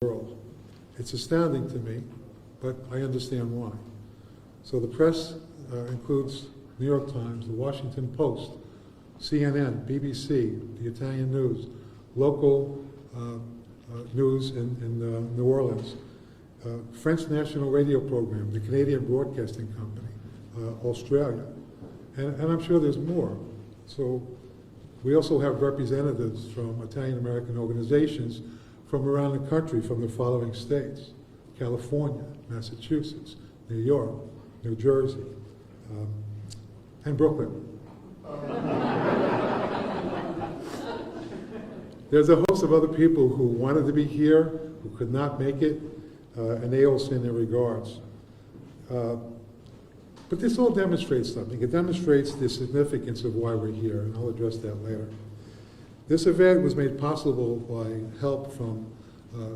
world. It's astounding to me, but I understand why. So the press includes New York Times, the Washington Post, CNN, BBC, the Italian news, local news in New Orleans, French National Radio Program, the Canadian Broadcasting Company, Australia, and I'm sure there's more. So we also have representatives from Italian American organizations from around the country, from the following states: California, Massachusetts, New York, New Jersey, and Brooklyn. There's a host of other people who wanted to be here, who could not make it, and they all send their regards. But this all demonstrates something. It demonstrates the significance of why we're here, and I'll address that later. This event was made possible by help from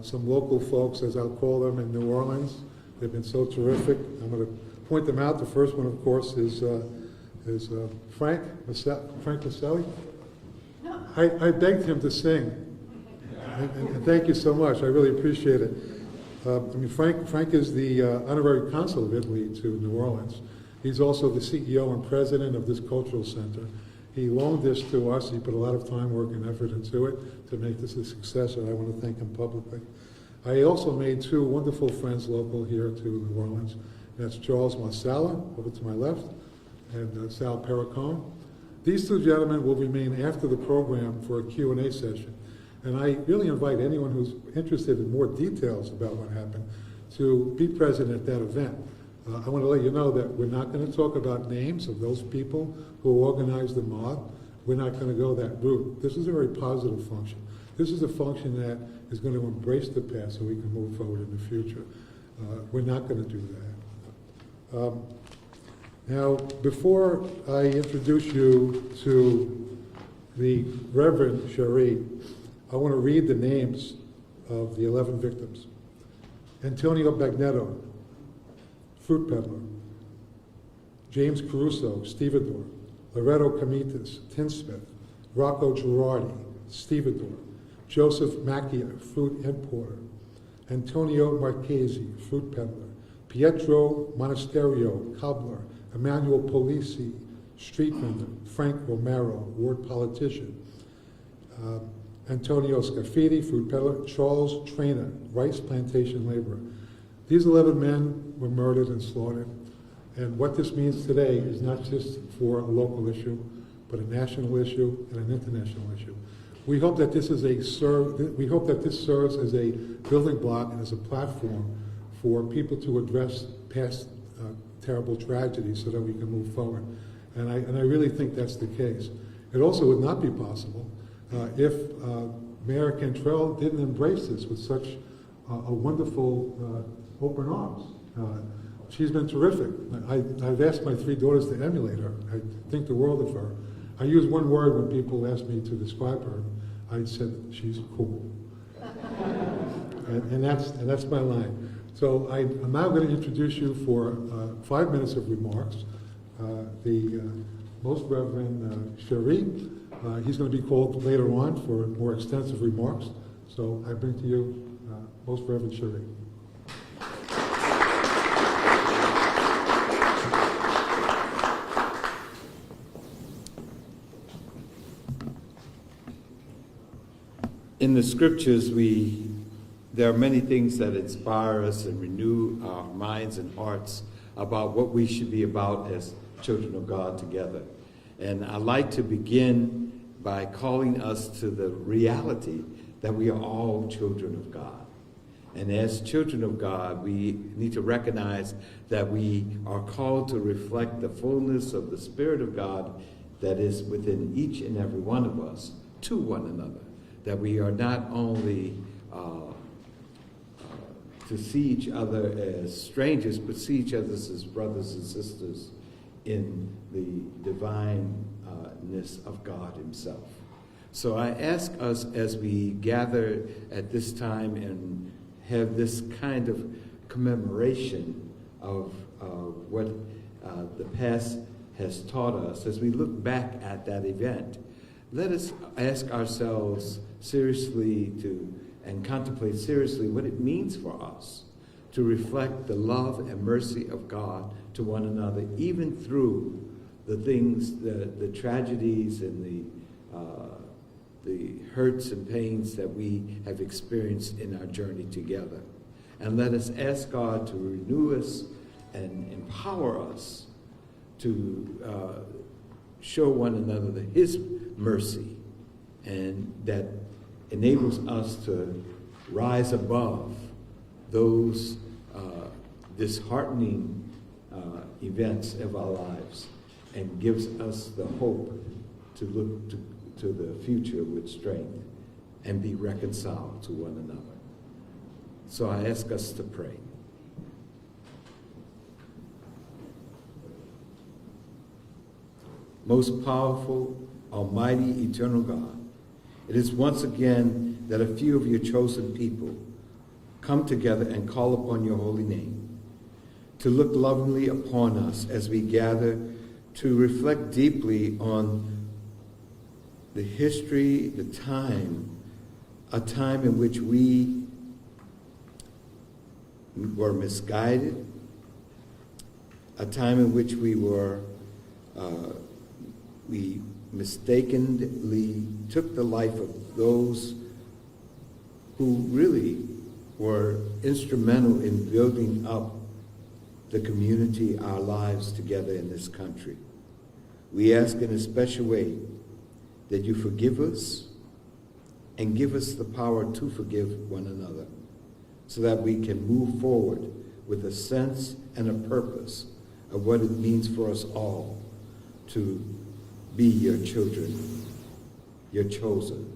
some local folks, as I'll call them, in New Orleans. They've been so terrific. I'm going to point them out. The first one, of course, is Frank Maselli. I begged him to sing, and thank you so much. I really appreciate it. Frank is the honorary consul of Italy to New Orleans. He's also the CEO and president of this cultural center. He loaned this to us. He put a lot of time, work, and effort into it to make this a success, and I want to thank him publicly. I also made two wonderful friends local here to New Orleans. That's Charles Marsala, over to my left, and Sal Perricone. These two gentlemen will remain after the program for a Q&A session. And I really invite anyone who's interested in more details about what happened to be present at that event. I want to let you know that we're not going to talk about names of those people who organized the mob. We're not going to go that route. This is a very positive function. This is a function that is going to embrace the past so we can move forward in the future. We're not going to do that. Now, before I introduce you to the Reverend Cherie, I want to read the names of the 11 victims. Antonio Bagnetto, fruit peddler. James Caruso, stevedore. Loretto Camitas, tinsmith. Rocco Girardi, stevedore. Joseph Macchia, fruit importer. Antonio Marchesi, fruit peddler. Pietro Monasterio, cobbler. Emmanuel Polisi, street vendor. Frank Romero, ward politician. Antonio Scafidi, fruit peddler. Charles Trainer, rice plantation laborer. These 11 men were murdered and slaughtered. And what this means today is not just for a local issue, but a national issue and an international issue. We hope that this serves as a building block and as a platform for people to address past terrible tragedies so that we can move forward. And I really think that's the case. It also would not be possible if Mayor Cantrell didn't embrace this with such a wonderful open arms. She's been terrific. I've asked my 3 daughters to emulate her. I think the world of her. I use one word when people ask me to describe her. I said she's cool, and that's my line. So I'm now going to introduce you for 5 minutes of remarks. The Most Reverend Cherie. He's going to be called later on for more extensive remarks. So I bring to you Most Reverend Cherie. In the scriptures, there are many things that inspire us and renew our minds and hearts about what we should be about as children of God together. And I'd like to begin by calling us to the reality that we are all children of God. And as children of God, we need to recognize that we are called to reflect the fullness of the Spirit of God that is within each and every one of us to one another. That we are not only to see each other as strangers, but see each other as brothers and sisters in the divineness of God himself. So I ask us as we gather at this time and have this kind of commemoration of what the past has taught us, as we look back at that event, let us ask ourselves seriously to and contemplate seriously what it means for us to reflect the love and mercy of God to one another, even through the things, the tragedies and the hurts and pains that we have experienced in our journey together. And let us ask God to renew us and empower us to show one another His mercy, and that enables us to rise above those disheartening events of our lives, and gives us the hope to look to the future with strength and be reconciled to one another. So I ask us to pray. Most powerful, almighty, eternal God, it is once again that a few of your chosen people come together and call upon your holy name, to look lovingly upon us as we gather to reflect deeply on the history, the time, a time in which we were misguided, a time in which we mistakenly took the life of those who really were instrumental in building up the community, our lives together in this country. We ask in a special way that you forgive us and give us the power to forgive one another, so that we can move forward with a sense and a purpose of what it means for us all to be your children, your chosen,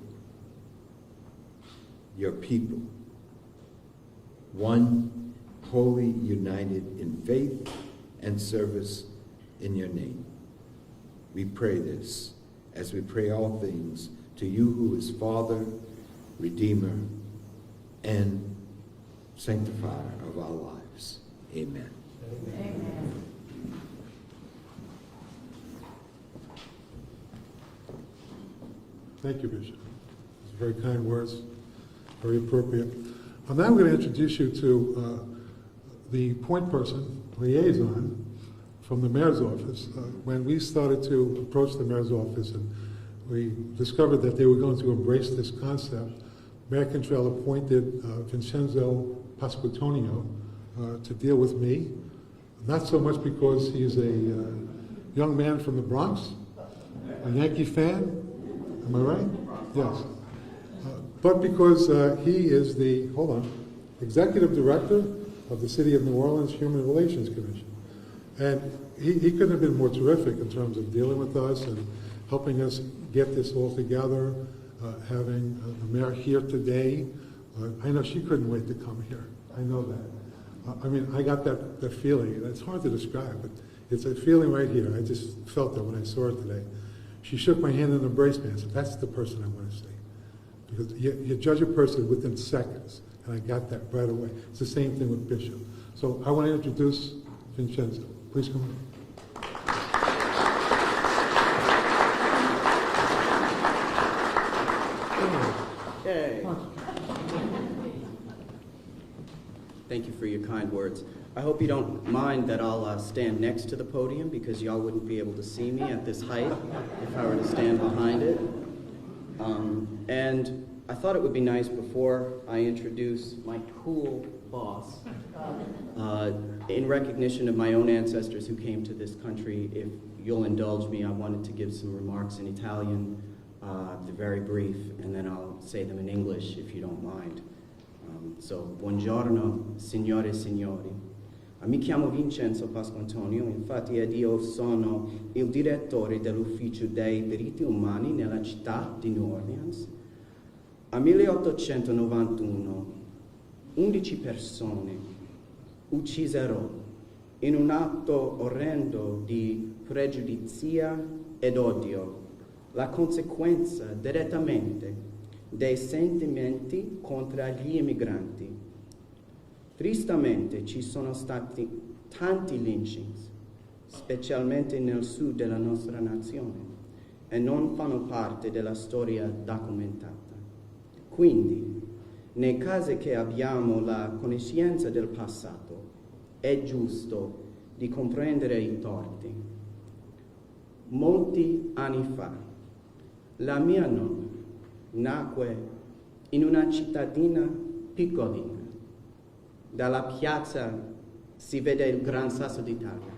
your people, one, wholly united in faith and service in your name. We pray this as we pray all things to you who is Father, Redeemer, and Sanctifier of our lives. Amen. Amen. Thank you, Bishop. Those are very kind words, very appropriate. I'm now going to introduce you to the point person, liaison, from the mayor's office. When we started to approach the mayor's office and we discovered that they were going to embrace this concept, Mayor Cantrell appointed Vincenzo Pasquantonio to deal with me, not so much because he's a young man from the Bronx, a Yankee fan, am I right? Yes. But because he is the, executive director of the City of New Orleans Human Relations Commission. And he couldn't have been more terrific in terms of dealing with us and helping us get this all together, having the mayor here today. I know she couldn't wait to come here. I know that. I mean, I got that feeling. It's hard to describe, but it's a feeling right here. I just felt that when I saw her today. She shook my hand and embraced me. I said, that's the person I want to see. Because you judge a person within seconds, and I got that right away. It's the same thing with Bishop. So I want to introduce Vincenzo. Please come on. Yay. Thank you for your kind words. I hope you don't mind that I'll stand next to the podium, because y'all wouldn't be able to see me at this height if I were to stand behind it. And I thought it would be nice before I introduce my cool boss, in recognition of my own ancestors who came to this country. If you'll indulge me, I wanted to give some remarks in Italian. They're very brief, and then I'll say them in English if you don't mind. So, buongiorno, signore e signori. Mi chiamo Vincenzo Pasquantonio, infatti ed io sono il direttore dell'ufficio dei diritti umani nella città di New Orleans. A 1891, 11 persone uccisero in un atto orrendo di pregiudizia ed odio, la conseguenza direttamente dei sentimenti contro gli immigranti. Tristemente ci sono stati tanti lynchings, specialmente nel sud della nostra nazione, e non fanno parte della storia documentata. Quindi, nei casi che abbiamo la conoscenza del passato, è giusto di comprendere i torti. Molti anni fa, la mia nonna nacque in una cittadina piccolina. Dalla piazza si vede il Gran Sasso d'Italia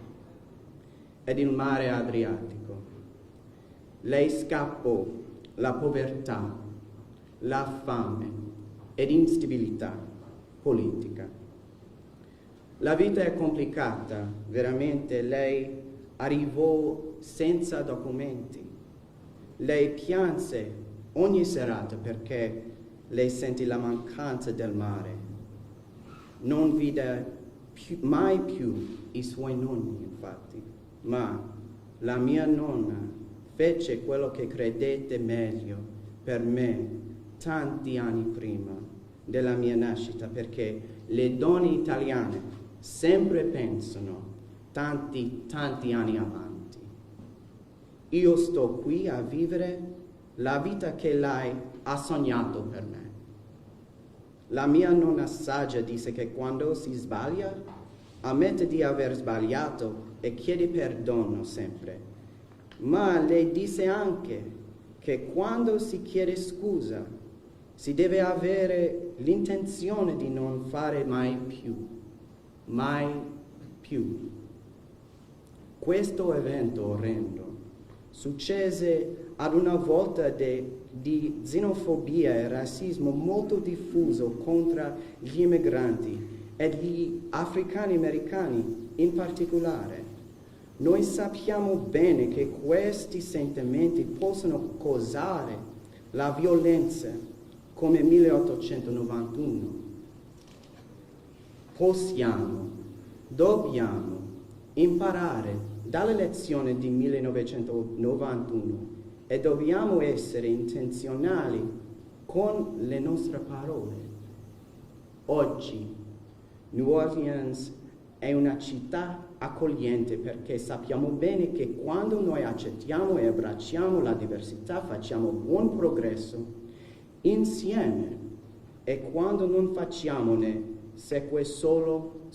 ed il mare Adriatico. Lei scappò la povertà, la fame ed instabilità politica. La vita è complicata, veramente. Lei arrivò senza documenti. Lei pianse ogni serata perché lei sentì la mancanza del mare. Non vide mai più i suoi nonni, infatti, ma la mia nonna fece quello che credette meglio per me tanti anni prima della mia nascita, perché le donne italiane sempre pensano tanti anni avanti. Io sto qui a vivere la vita che lei ha sognato per me. La mia nonna saggia disse che quando si sbaglia, ammette di aver sbagliato e chiede perdono sempre. Ma lei disse anche che quando si chiede scusa, si deve avere l'intenzione di non fare mai più. Mai più. Questo evento orrendo successe ad una volta di xenofobia e razzismo molto diffuso contro gli immigranti e gli africani americani in particolare. Noi sappiamo bene che questi sentimenti possono causare la violenza come 1891. Dobbiamo imparare dalle lezioni di 1991 e dobbiamo essere intenzionali con le nostre parole. Oggi New Orleans è una città accogliente perché sappiamo bene che quando noi accettiamo e abbracciamo la diversità facciamo buon progresso insieme, e quando non facciamone segue solo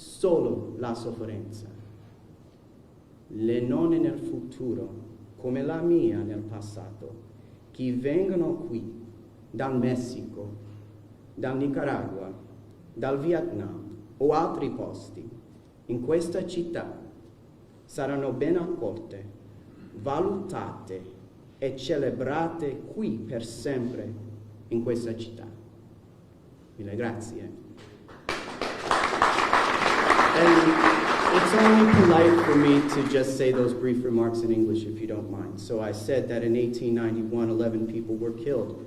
la sofferenza. Le nonne nel futuro, come la mia nel passato, che vengono qui dal Messico, dal Nicaragua, dal Vietnam o altri posti, in questa città saranno ben accolte, valutate e celebrate qui per sempre in questa città. Mille grazie. And it's only polite for me to just say those brief remarks in English, if you don't mind. So I said that in 1891, 11 people were killed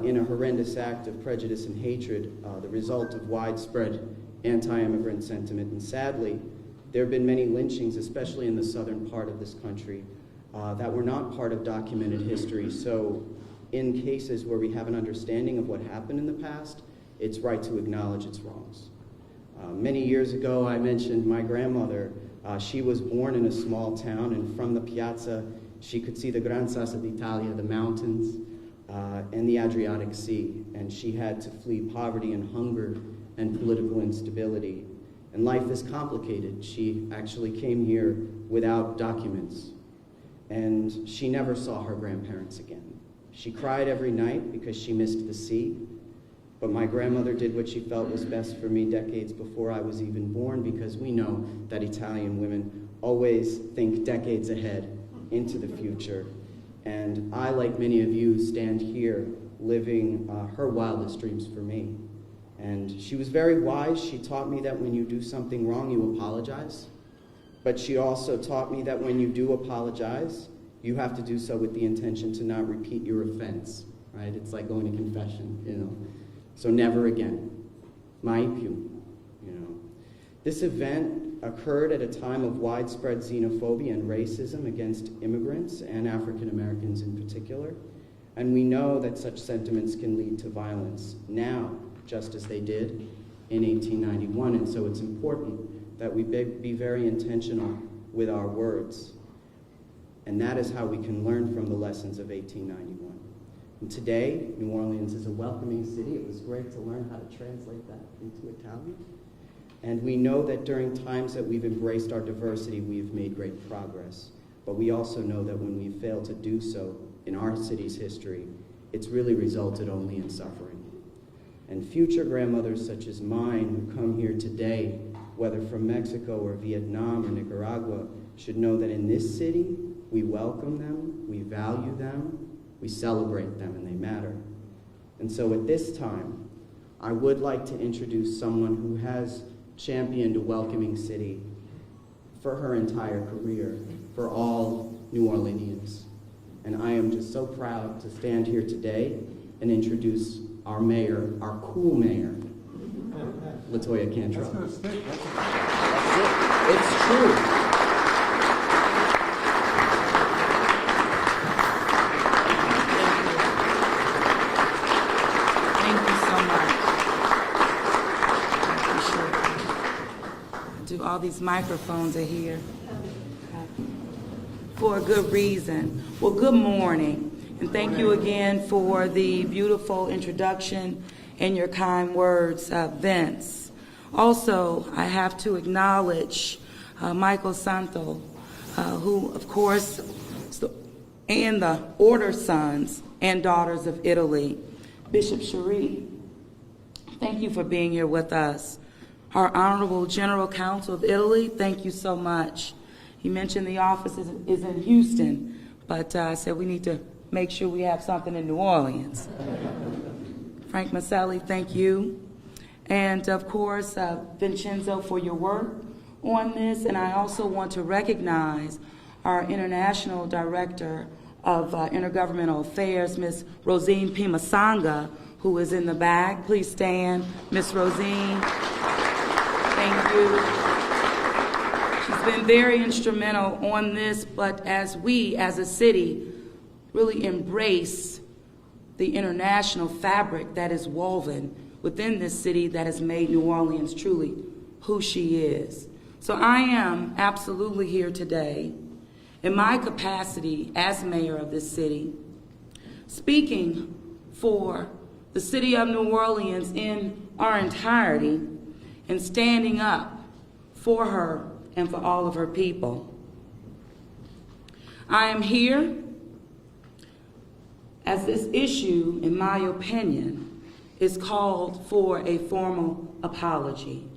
in a horrendous act of prejudice and hatred, the result of widespread anti-immigrant sentiment. And sadly, there have been many lynchings, especially in the southern part of this country, that were not part of documented history. So in cases where we have an understanding of what happened in the past, it's right to acknowledge its wrongs. Many years ago, I mentioned my grandmother. She was born in a small town, and from the piazza, she could see the Gran Sasso d'Italia, the mountains, and the Adriatic Sea. And she had to flee poverty and hunger and political instability. And life is complicated. She actually came here without documents. And she never saw her grandparents again. She cried every night because she missed the sea. But my grandmother did what she felt was best for me decades before I was even born, because we know that Italian women always think decades ahead into the future. And I, like many of you, stand here living her wildest dreams for me. And she was very wise. She taught me that when you do something wrong, you apologize. But she also taught me that when you do apologize, you have to do so with the intention to not repeat your offense, right? It's like going to confession, you know. So never again. Mai più, you know. This event occurred at a time of widespread xenophobia and racism against immigrants and African Americans in particular. And we know that such sentiments can lead to violence now, just as they did in 1891. And so it's important that we be very intentional with our words. And that is how we can learn from the lessons of 1891. And today, New Orleans is a welcoming city. It was great to learn how to translate that into Italian. And we know that during times that we've embraced our diversity, we've made great progress. But we also know that when we fail to do so in our city's history, it's really resulted only in suffering. And future grandmothers such as mine who come here today, whether from Mexico or Vietnam or Nicaragua, should know that in this city, we welcome them, we value them, we celebrate them, and they matter. And so at this time, I would like to introduce someone who has championed a welcoming city for her entire career, for all New Orleanians. And I am just so proud to stand here today and introduce our mayor, our cool mayor, LaToya Cantrell. That's gonna stick. That's it. It's true. Thank you so much. I appreciate it. All these microphones are here for a good reason. Well, good morning, and thank you again for the beautiful introduction and your kind words, Vince. Also, I have to acknowledge Michael Santo, who, of course, and the Order Sons and Daughters of Italy. Bishop Cherie, thank you for being here with us. Our Honorable General Counsel of Italy, thank you so much. He mentioned the office is in Houston, but I said we need to make sure we have something in New Orleans. Frank Maselli, thank you. And of course, Vincenzo, for your work on this. And I also want to recognize our International Director of Intergovernmental Affairs, Ms. Rosine Pimasanga, who is in the back. Please stand, Ms. Rosine. Thank you. She's been very instrumental on this, but as we, as a city, really embrace the international fabric that is woven within this city that has made New Orleans truly who she is. So I am absolutely here today in my capacity as mayor of this city, speaking for the city of New Orleans in our entirety and standing up for her and for all of her people. I am here as this issue, in my opinion, is called for a formal apology.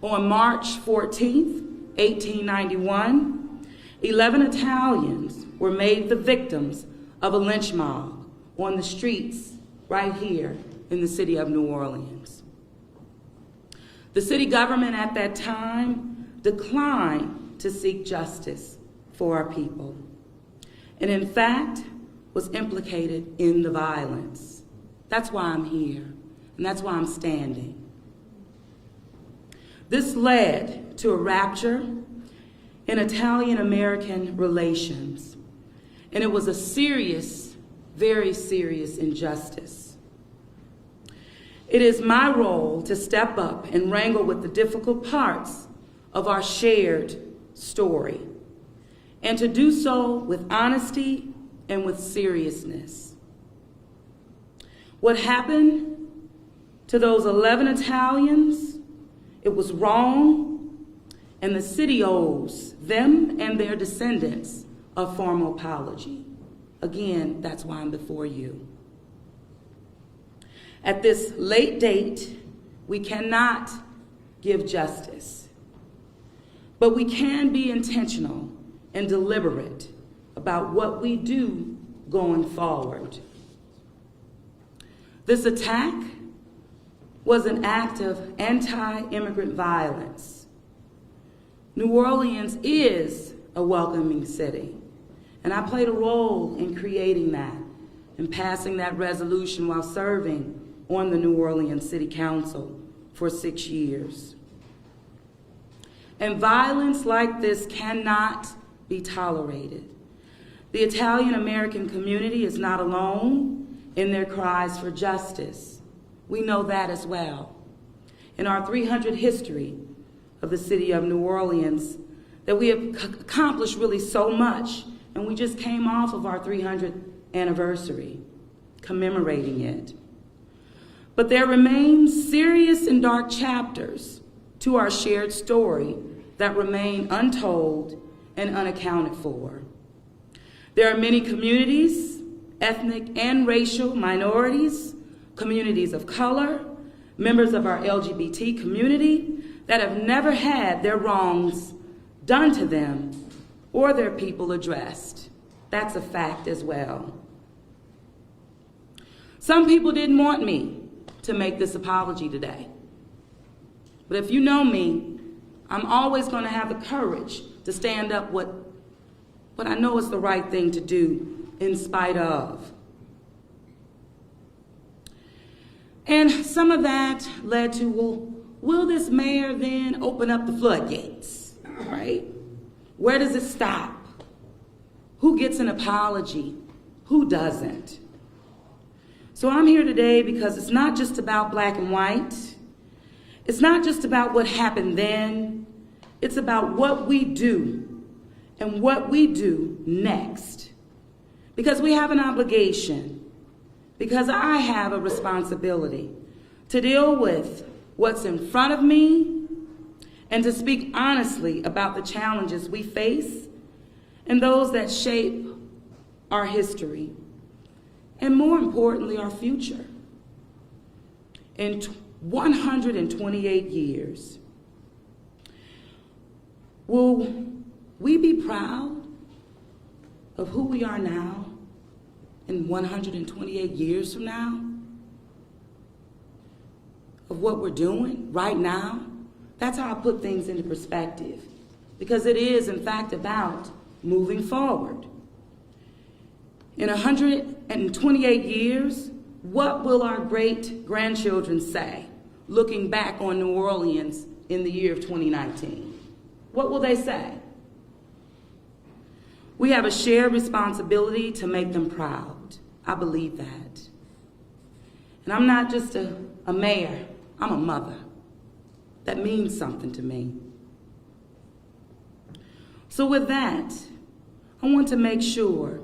On March 14th, 1891, 11 Italians were made the victims of a lynch mob on the streets right here in the city of New Orleans. The city government at that time declined to seek justice for our people, and in fact was implicated in the violence. That's why I'm here, and that's why I'm standing. This led to a rupture in Italian-American relations, and it was a serious, very serious injustice. It is my role to step up and wrangle with the difficult parts of our shared story, and to do so with honesty and with seriousness. What happened to those 11 Italians, it was wrong, and the city owes them and their descendants a formal apology. Again, that's why I'm before you. At this late date, we cannot give justice, but we can be intentional and deliberate about what we do going forward. This attack was an act of anti-immigrant violence. New Orleans is a welcoming city, and I played a role in creating that and passing that resolution while serving on the New Orleans City Council for 6 years. And violence like this cannot be tolerated. The Italian-American community is not alone in their cries for justice. We know that as well. In our 300 history of the city of New Orleans, that we have accomplished really so much, and we just came off of our 300th anniversary, commemorating it. But there remain serious and dark chapters to our shared story that remain untold and unaccounted for. There are many communities, ethnic and racial minorities, communities of color, members of our LGBT community that have never had their wrongs done to them or their people addressed. That's a fact as well. Some people didn't want me to make this apology today. But if you know me, I'm always going to have the courage to stand up what I know is the right thing to do in spite of. And some of that led to, well, will this mayor then open up the floodgates, right? Where does it stop? Who gets an apology? Who doesn't? So I'm here today because it's not just about black and white. It's not just about what happened then. It's about what we do and what we do next. Because we have an obligation, because I have a responsibility to deal with what's in front of me and to speak honestly about the challenges we face and those that shape our history, and more importantly, our future. In 128 years, will we be proud of who we are now in 128 years from now? Of what we're doing right now? That's how I put things into perspective, because it is, in fact, about moving forward. In 128 years, what will our great-grandchildren say, looking back on New Orleans in the year of 2019? What will they say? We have a shared responsibility to make them proud. I believe that. And I'm not just a mayor, I'm a mother. That means something to me. So with that, I want to make sure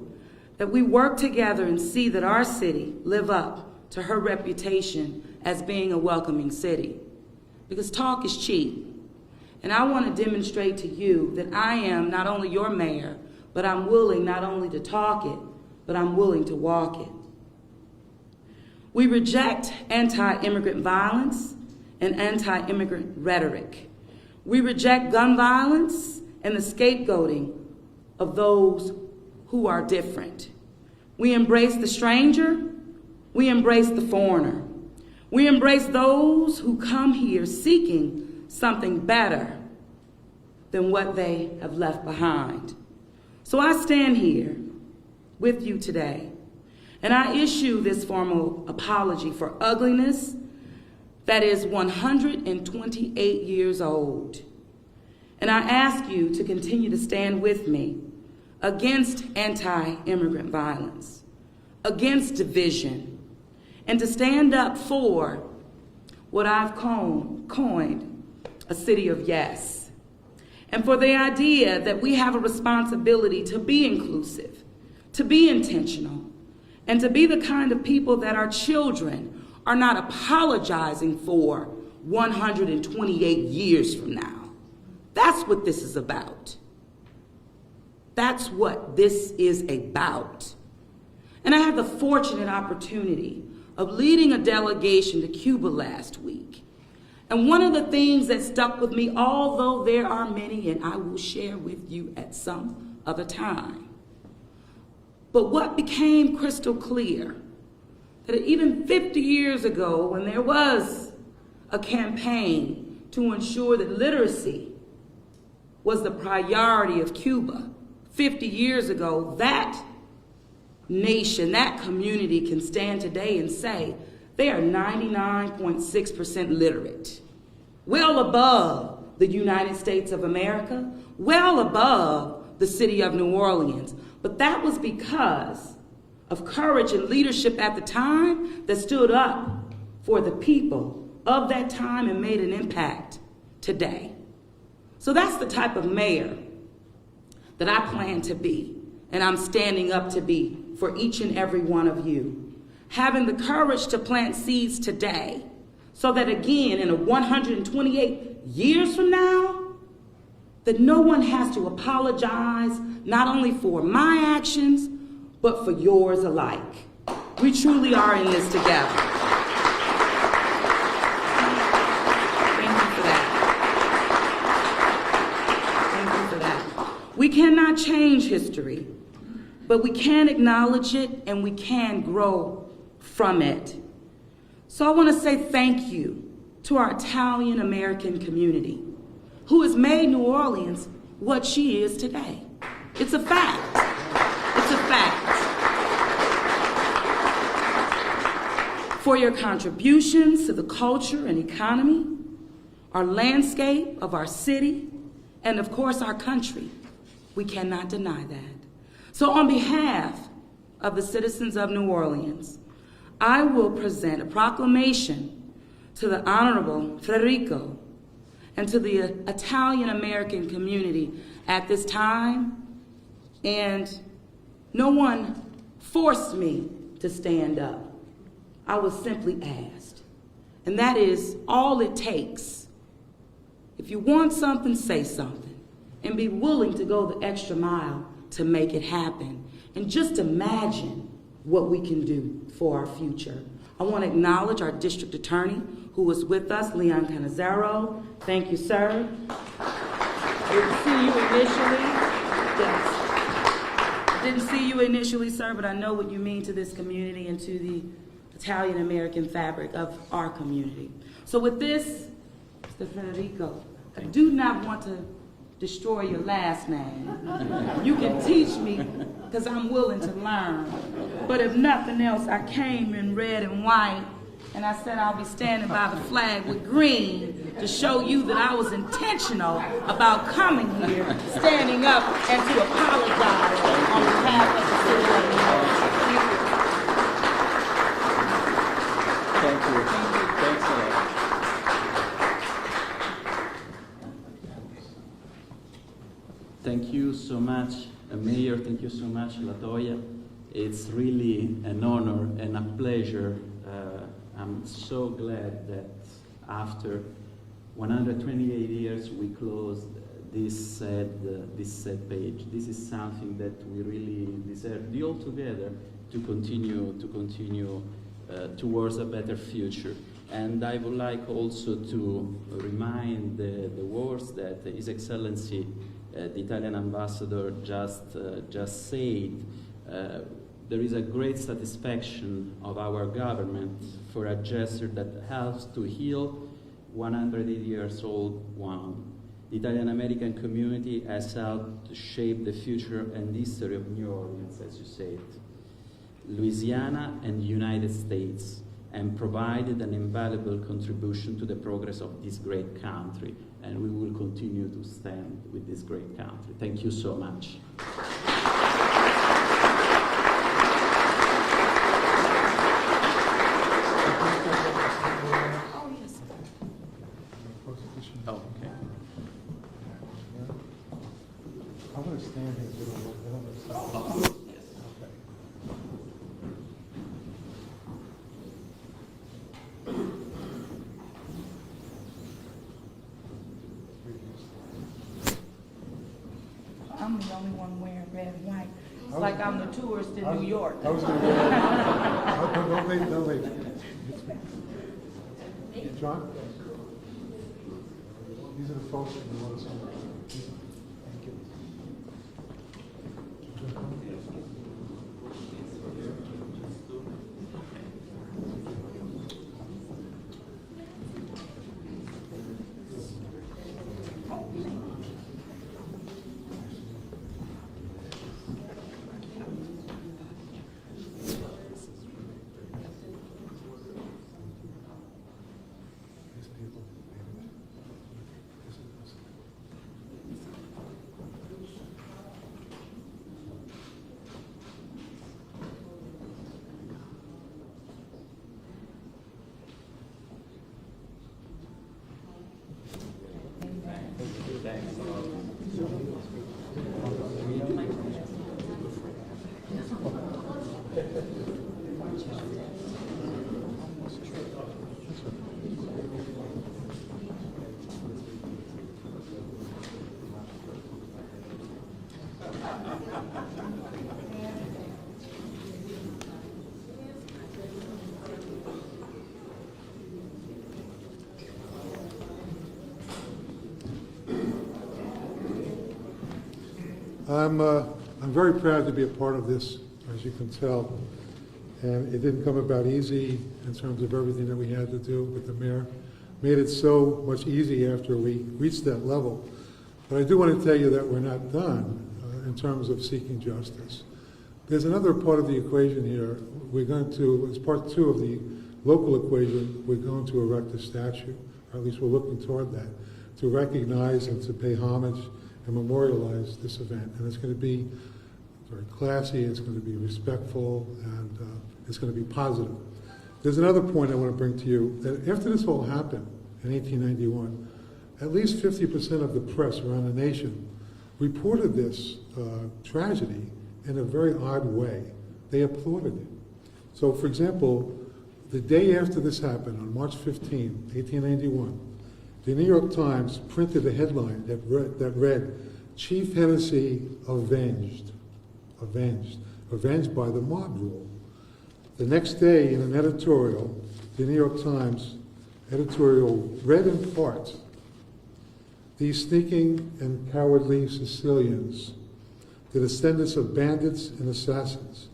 that we work together and see that our city live up to her reputation as being a welcoming city. Because talk is cheap. And I want to demonstrate to you that I am not only your mayor, but I'm willing not only to talk it, but I'm willing to walk it. We reject anti-immigrant violence and anti-immigrant rhetoric. We reject gun violence and the scapegoating of those who are different. We embrace the stranger. We embrace the foreigner. We embrace those who come here seeking something better than what they have left behind. So I stand here with you today, and I issue this formal apology for ugliness that is 128 years old. And I ask you to continue to stand with me against anti-immigrant violence, against division, and to stand up for what I've coined a city of yes, and for the idea that we have a responsibility to be inclusive, to be intentional, and to be the kind of people that our children are not apologizing for 128 years from now. That's what this is about. That's what this is about. And I had the fortunate opportunity of leading a delegation to Cuba last week. And one of the things that stuck with me, although there are many, and I will share with you at some other time, but what became crystal clear, that even 50 years ago, when there was a campaign to ensure that literacy was the priority of Cuba, 50 years ago, that nation, that community can stand today and say they are 99.6% literate, well above the United States of America, well above the city of New Orleans. But that was because of courage and leadership at the time that stood up for the people of that time and made an impact today. So that's the type of mayor that I plan to be, and I'm standing up to be for each and every one of you, having the courage to plant seeds today so that again, in 128 years from now, that no one has to apologize not only for my actions, but for yours alike. We truly are in this together. Thank you for that. Thank you for that. We cannot change history, but we can acknowledge it and we can grow from it. So I want to say thank you to our Italian American community who has made New Orleans what she is today. It's a fact. It's a fact. For your contributions to the culture and economy, our landscape of our city, and of course our country. We cannot deny that. So on behalf of the citizens of New Orleans, I will present a proclamation to the Honorable Ferrito and to the Italian American community at this time. And no one forced me to stand up. I was simply asked. And that is all it takes. If you want something, say something. And be willing to go the extra mile to make it happen. And just imagine what we can do for our future. I want to acknowledge our district attorney who was with us, Leon Canizero. Thank you, sir. Didn't see you initially. Yes. Didn't see you initially, sir, but I know what you mean to this community and to the Italian American fabric of our community. So with this, Mr. Federico, I do not want to destroy your last name. You can teach me because I'm willing to learn. But if nothing else, I came in red and white and I said I'll be standing by the flag with green to show you that I was intentional about coming here, standing up, and to apologize on behalf of the city of New York. Thank you. Thanks a lot. Thank you so much, Mayor. Thank you so much, LaToya. It's really an honor and a pleasure. I'm so glad that after 128 years we closed this sad page. This is something that we really deserve, all together, to continue towards a better future. And I would like also to remind the words that His Excellency, the Italian ambassador, just said. There is a great satisfaction of our government for a gesture that helps to heal 180 years old wound. The Italian American community has helped to shape the future and history of New Orleans, as you said, Louisiana and the United States, and provided an invaluable contribution to the progress of this great country. And we will continue to stand with this great country. Thank you so much. Oh, okay. I'm going to stand here. I'm the only one wearing red and white. It's like I'm the tourist in New York. I was going to go. Don't leave. John? These are the folks that we want to see. Thank you. These people. I'm very proud to be a part of this, as you can tell. And it didn't come about easy in terms of everything that we had to do with the mayor. Made it so much easier after we reached that level. But I do want to tell you that we're not done in terms of seeking justice. There's another part of the equation here. We're going to, as part 2 of the local equation, we're going to erect a statue, or at least we're looking toward that, to recognize and to pay homage and memorialize this event. And it's going to be very classy, it's going to be respectful, and it's going to be positive. There's another point I want to bring to you, that after this all happened in 1891, at least 50% of the press around the nation reported this tragedy in a very odd way. They applauded it. So, for example, the day after this happened, on March 15, 1891, the New York Times printed a headline that read, "Chief Hennessy avenged." Avenged by the mob rule. The next day, in an editorial, the New York Times editorial read in part, "These sneaking and cowardly Sicilians, the descendants of bandits and assassins,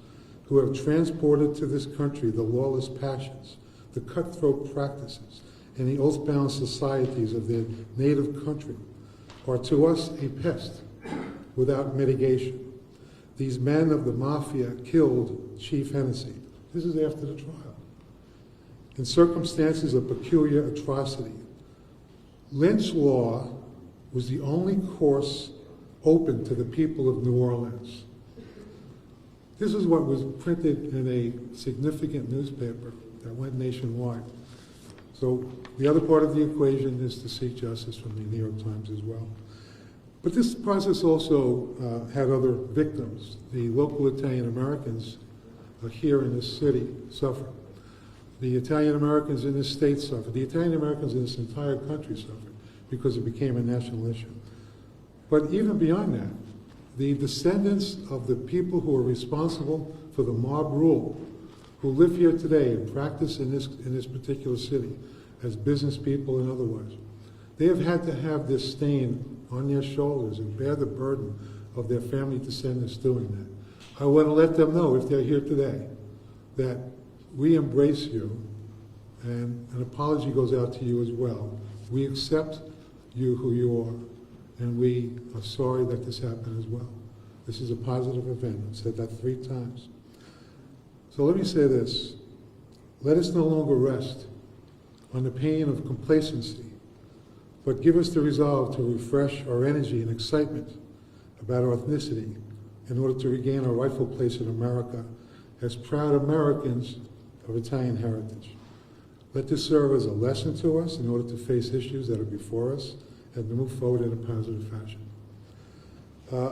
who have transported to this country the lawless passions, the cutthroat practices, and the oath-bound societies of their native country, are to us a pest without mitigation. These men of the mafia killed Chief Hennessy." This is after the trial. "In circumstances of peculiar atrocity. Lynch law was the only course open to the people of New Orleans." This is what was printed in a significant newspaper that went nationwide. So the other part of the equation is to seek justice from the New York Times as well. But this process also had other victims. The local Italian Americans here in this city suffered. The Italian Americans in this state suffered. The Italian Americans in this entire country suffered because it became a national issue. But even beyond that, the descendants of the people who are responsible for the mob rule, who live here today and practice in this particular city as business people and otherwise, they have had to have this stain on their shoulders and bear the burden of their family descendants doing that. I want to let them know, if they're here today, that we embrace you, and an apology goes out to you as well. We accept you who you are, and we are sorry that this happened as well. This is a positive event. I've said that 3 times. So let me say this. Let us no longer rest on the pain of complacency, but give us the resolve to refresh our energy and excitement about our ethnicity in order to regain our rightful place in America as proud Americans of Italian heritage. Let this serve as a lesson to us in order to face issues that are before us and to move forward in a positive fashion.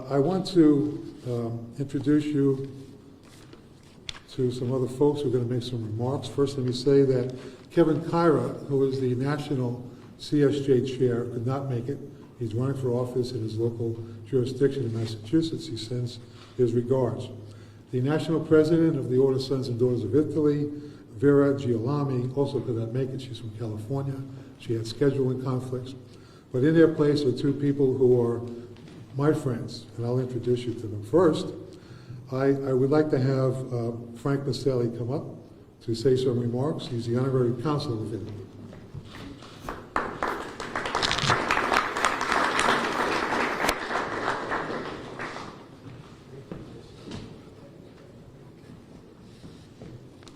I want to introduce you to some other folks who are going to make some remarks. First, let me say that Kevin Kyra, who is the National CSJ Chair, could not make it. He's running for office in his local jurisdiction in Massachusetts. He sends his regards. The National President of the Order of Sons and Daughters of Italy, Vera Girolami, also could not make it. She's from California. She had scheduling conflicts. But in their place are 2 people who are my friends, and I'll introduce you to them. First, I would like to have Frank Maselli come up to say some remarks. He's the Honorary Consul of Italy.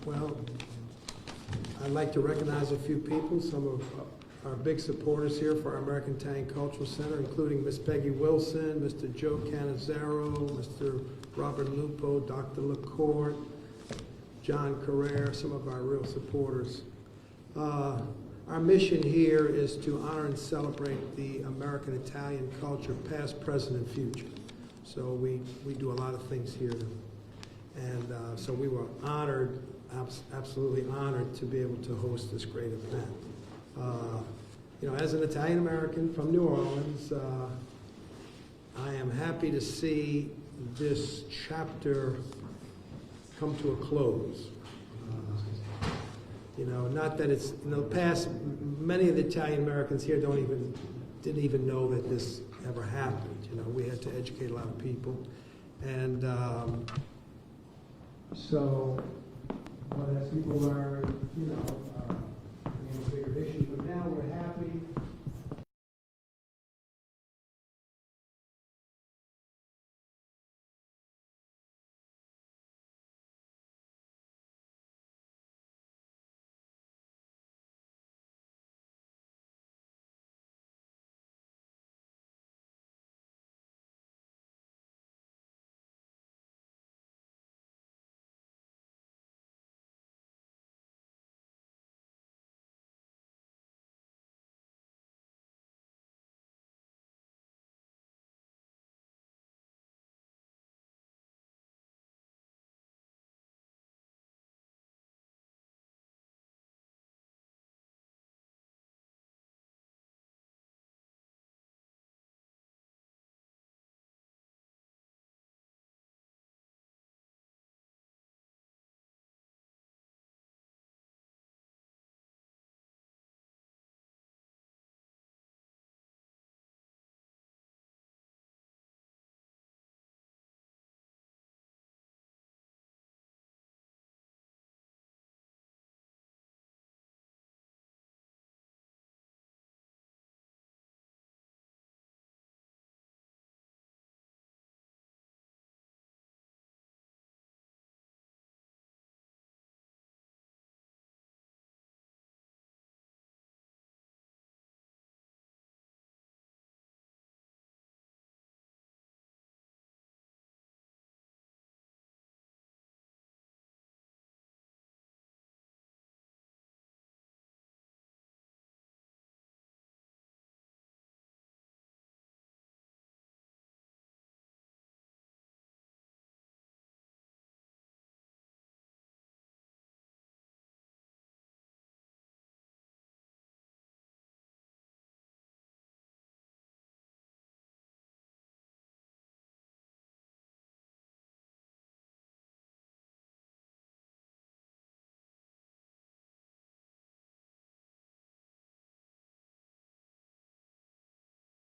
Well, I'd like to recognize a few people, some of our big supporters here for our American Italian Cultural Center, including Miss Peggy Wilson, Mr. Joe Canizzaro, Mr. Robert Lupo, Dr. LaCourte, John Carrere, some of our real supporters. Our mission here is to honor and celebrate the American Italian culture, past, present, and future. So we do a lot of things here. And so we were honored, absolutely honored to be able to host this great event. You know, as an Italian American from New Orleans, I am happy to see this chapter come to a close. You know, not that it's, in the past, many of the Italian Americans here didn't even know that this ever happened. You know, we had to educate a lot of people. And so, but as people learn, you know, a bigger issue, but now we're